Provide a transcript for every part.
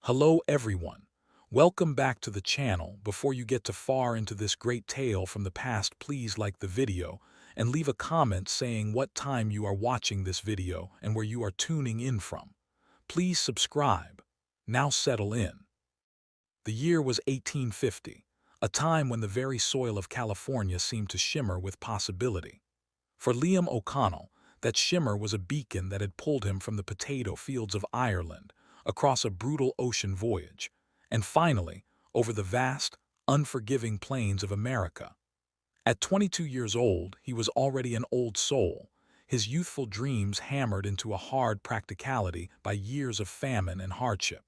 Hello everyone. Welcome back to the channel. Before you get too far into this great tale from the past, please like the video and leave a comment saying what time you are watching this video and where you are tuning in from. Please subscribe. Now settle in. The year was 1850, a time when the very soil of California seemed to shimmer with possibility. For Liam O'Connell, that shimmer was a beacon that had pulled him from the potato fields of Ireland, across a brutal ocean voyage, and finally, over the vast, unforgiving plains of America. At 22 years old, he was already an old soul, his youthful dreams hammered into a hard practicality by years of famine and hardship.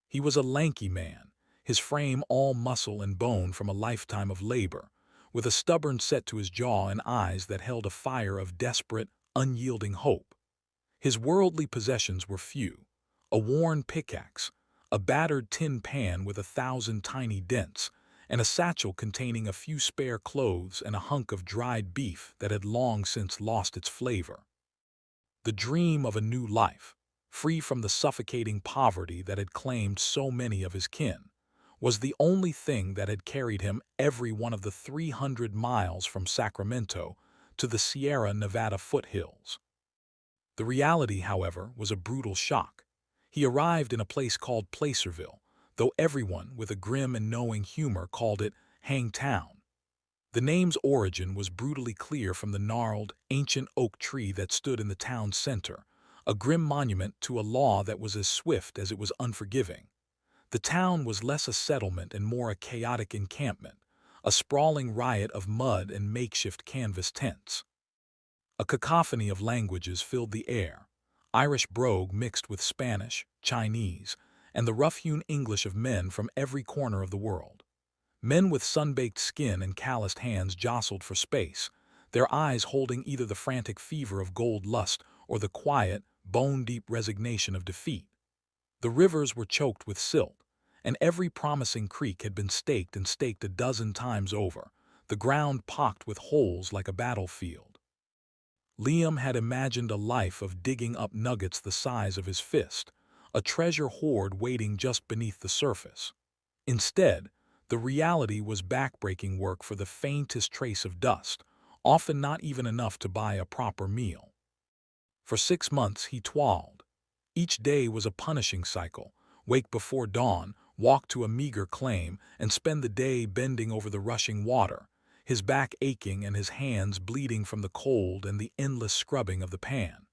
He was a lanky man, his frame all muscle and bone from a lifetime of labor, with a stubborn set to his jaw and eyes that held a fire of desperate, unyielding hope. His worldly possessions were few: a worn pickaxe, a battered tin pan with 1,000 tiny dents, and a satchel containing a few spare clothes and a hunk of dried beef that had long since lost its flavor. The dream of a new life, free from the suffocating poverty that had claimed so many of his kin, was the only thing that had carried him every one of the 300 miles from Sacramento to the Sierra Nevada foothills. The reality, however, was a brutal shock. He arrived in a place called Placerville, though everyone with a grim and knowing humor called it Hangtown. The name's origin was brutally clear from the gnarled, ancient oak tree that stood in the town's center, a grim monument to a law that was as swift as it was unforgiving. The town was less a settlement and more a chaotic encampment, a sprawling riot of mud and makeshift canvas tents. A cacophony of languages filled the air: Irish brogue mixed with Spanish, Chinese, and the rough-hewn English of men from every corner of the world. Men with sun-baked skin and calloused hands jostled for space, their eyes holding either the frantic fever of gold lust or the quiet, bone-deep resignation of defeat. The rivers were choked with silt, and every promising creek had been staked and staked a dozen times over, the ground pocked with holes like a battlefield. Liam had imagined a life of digging up nuggets the size of his fist, a treasure hoard waiting just beneath the surface. Instead, the reality was backbreaking work for the faintest trace of dust, often not even enough to buy a proper meal. For 6 months he toiled. Each day was a punishing cycle: wake before dawn, walk to a meager claim, and spend the day bending over the rushing water, his back aching and his hands bleeding from the cold and the endless scrubbing of the pan.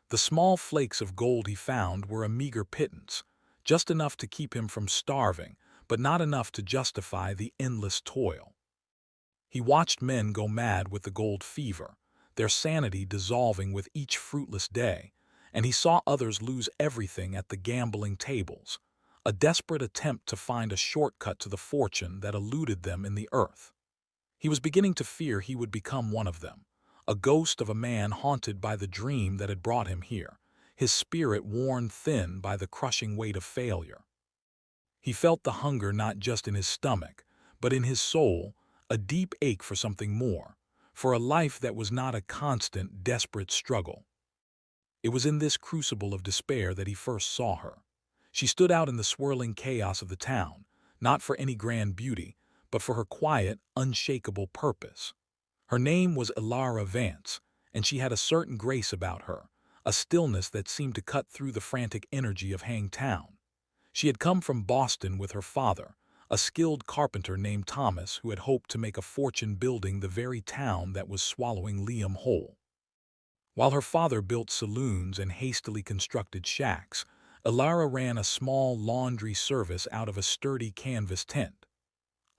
The small flakes of gold he found were a meager pittance, just enough to keep him from starving, but not enough to justify the endless toil. He watched men go mad with the gold fever, their sanity dissolving with each fruitless day, and he saw others lose everything at the gambling tables, a desperate attempt to find a shortcut to the fortune that eluded them in the earth. He was beginning to fear he would become one of them, a ghost of a man haunted by the dream that had brought him here, his spirit worn thin by the crushing weight of failure. He felt the hunger not just in his stomach, but in his soul, a deep ache for something more, for a life that was not a constant, desperate struggle. It was in this crucible of despair that he first saw her. She stood out in the swirling chaos of the town, not for any grand beauty, but for her quiet, unshakable purpose. Her name was Elara Vance, and she had a certain grace about her, a stillness that seemed to cut through the frantic energy of Hangtown. She had come from Boston with her father, a skilled carpenter named Thomas who had hoped to make a fortune building the very town that was swallowing Liam whole. While her father built saloons and hastily constructed shacks, Elara ran a small laundry service out of a sturdy canvas tent.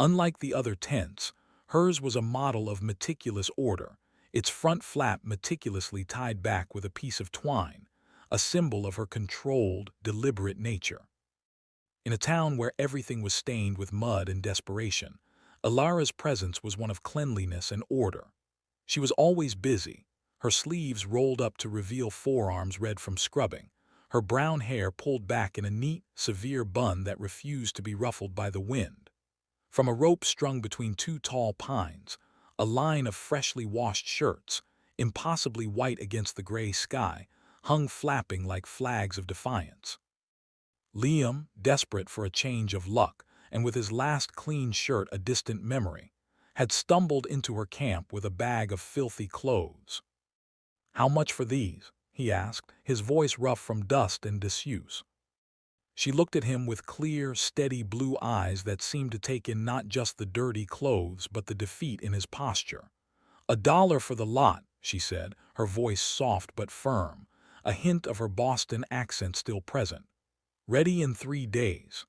Unlike the other tents, hers was a model of meticulous order, its front flap meticulously tied back with a piece of twine, a symbol of her controlled, deliberate nature. In a town where everything was stained with mud and desperation, Elara's presence was one of cleanliness and order. She was always busy, her sleeves rolled up to reveal forearms red from scrubbing, her brown hair pulled back in a neat, severe bun that refused to be ruffled by the wind. From a rope strung between two tall pines, a line of freshly washed shirts, impossibly white against the gray sky, hung flapping like flags of defiance. Liam, desperate for a change of luck, and with his last clean shirt a distant memory, had stumbled into her camp with a bag of filthy clothes. "How much for these?" he asked, his voice rough from dust and disuse. She looked at him with clear, steady blue eyes that seemed to take in not just the dirty clothes but the defeat in his posture. "$1 for the lot," she said, her voice soft but firm, a hint of her Boston accent still present. "Ready in 3 days."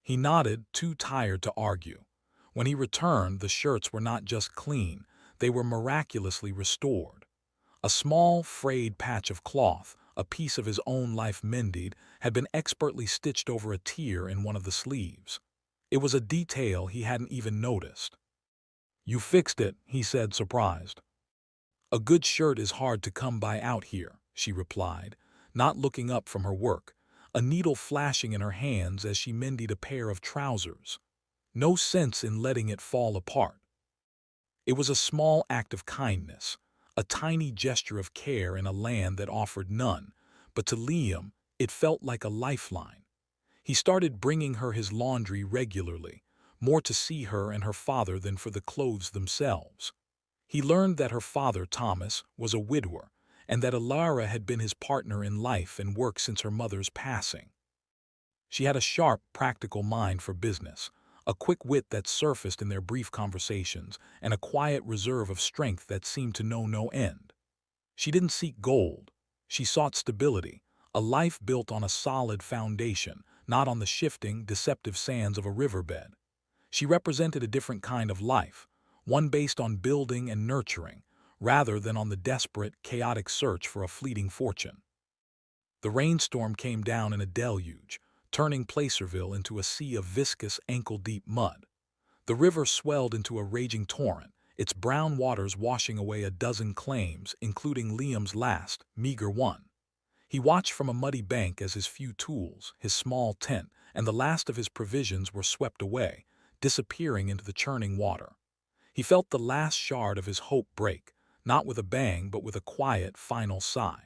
He nodded, too tired to argue. When he returned, the shirts were not just clean, they were miraculously restored. A small, frayed patch of cloth, a piece of his own life mended, had been expertly stitched over a tear in one of the sleeves. It was a detail he hadn't even noticed. "You fixed it," he said, surprised. "A good shirt is hard to come by out here," she replied, not looking up from her work, a needle flashing in her hands as she mended a pair of trousers. No sense in letting it fall apart. It was a small act of kindness, a tiny gesture of care in a land that offered none, but to Liam it felt like a lifeline. He started bringing her his laundry regularly, more to see her and her father than for the clothes themselves. He learned that her father, Thomas, was a widower, and that Alara had been his partner in life and work since her mother's passing. She had a sharp, practical mind for business, a quick wit that surfaced in their brief conversations, and a quiet reserve of strength that seemed to know no end. She didn't seek gold. She sought stability, a life built on a solid foundation, not on the shifting, deceptive sands of a riverbed. She represented a different kind of life, one based on building and nurturing, rather than on the desperate, chaotic search for a fleeting fortune. The rainstorm came down in a deluge, turning Placerville into a sea of viscous, ankle-deep mud. The river swelled into a raging torrent, its brown waters washing away a dozen claims, including Liam's last, meager one. He watched from a muddy bank as his few tools, his small tent, and the last of his provisions were swept away, disappearing into the churning water. He felt the last shard of his hope break, not with a bang but with a quiet, final sigh.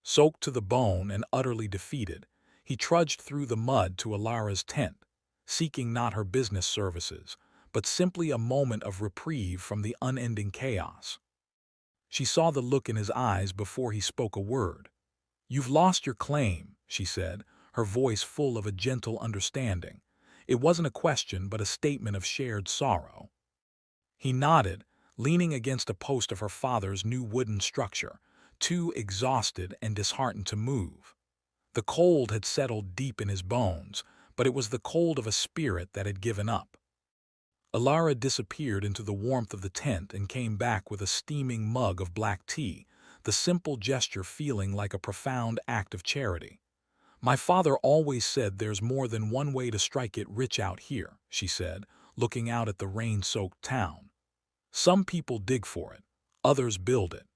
Soaked to the bone and utterly defeated, he trudged through the mud to Alara's tent, seeking not her business services, but simply a moment of reprieve from the unending chaos. She saw the look in his eyes before he spoke a word. "You've lost your claim," she said, her voice full of a gentle understanding. It wasn't a question but a statement of shared sorrow. He nodded, leaning against a post of her father's new wooden structure, too exhausted and disheartened to move. The cold had settled deep in his bones, but it was the cold of a spirit that had given up. Alara disappeared into the warmth of the tent and came back with a steaming mug of black tea, the simple gesture feeling like a profound act of charity. "My father always said there's more than one way to strike it rich out here," she said, looking out at the rain-soaked town. "Some people dig for it, others build it."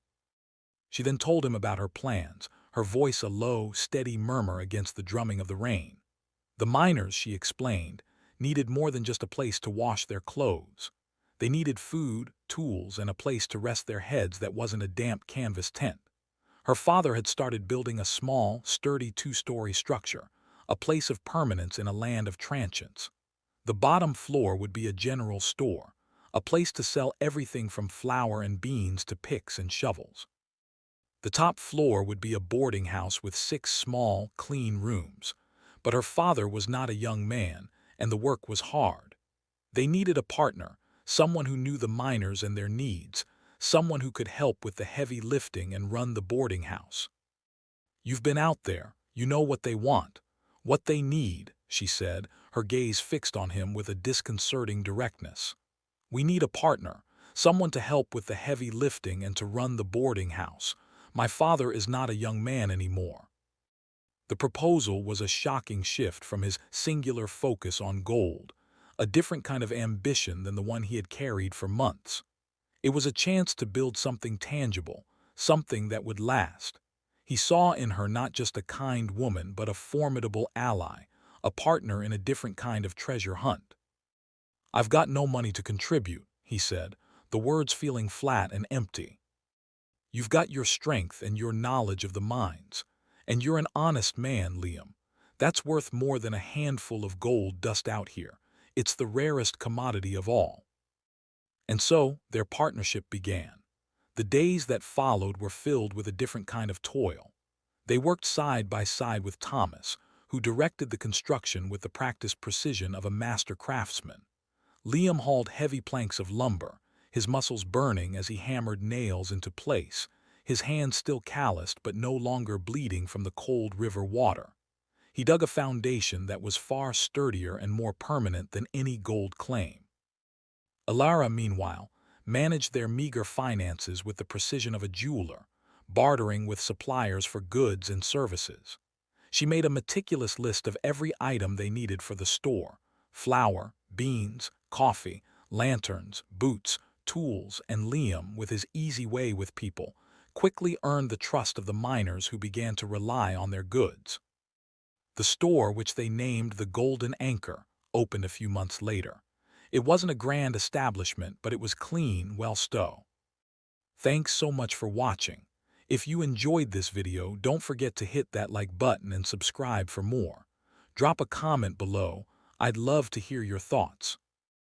She then told him about her plans, her voice a low, steady murmur against the drumming of the rain. The miners, she explained, needed more than just a place to wash their clothes. They needed food, tools, and a place to rest their heads that wasn't a damp canvas tent. Her father had started building a small, sturdy 2-story structure, a place of permanence in a land of transients. The bottom floor would be a general store, a place to sell everything from flour and beans to picks and shovels. The top floor would be a boarding house with 6 small, clean rooms. But her father was not a young man, and the work was hard. They needed a partner, someone who knew the miners and their needs, someone who could help with the heavy lifting and run the boarding house. "You've been out there, you know what they want, what they need," she said, her gaze fixed on him with a disconcerting directness. "We need a partner, someone to help with the heavy lifting and to run the boarding house. My father is not a young man anymore." The proposal was a shocking shift from his singular focus on gold, a different kind of ambition than the one he had carried for months. It was a chance to build something tangible, something that would last. He saw in her not just a kind woman but a formidable ally, a partner in a different kind of treasure hunt. "I've got no money to contribute," he said, the words feeling flat and empty. "You've got your strength and your knowledge of the mines. And you're an honest man, Liam. That's worth more than a handful of gold dust out here. It's the rarest commodity of all. And so their partnership began. The days that followed were filled with a different kind of toil. They worked side by side with Thomas, who directed the construction with the practiced precision of a master craftsman. Liam hauled heavy planks of lumber, his muscles burning as he hammered nails into place, his hands still calloused but no longer bleeding from the cold river water. He dug a foundation that was far sturdier and more permanent than any gold claim. Alara, meanwhile, managed their meager finances with the precision of a jeweler, bartering with suppliers for goods and services. She made a meticulous list of every item they needed for the store: flour, beans, coffee, lanterns, boots, tools, and Liam, with his easy way with people, quickly earned the trust of the miners who began to rely on their goods. The store, which they named the Golden Anchor, opened a few months later. It wasn't a grand establishment, but it was clean, well stowed. Thanks so much for watching. If you enjoyed this video, don't forget to hit that like button and subscribe for more. Drop a comment below. I'd love to hear your thoughts.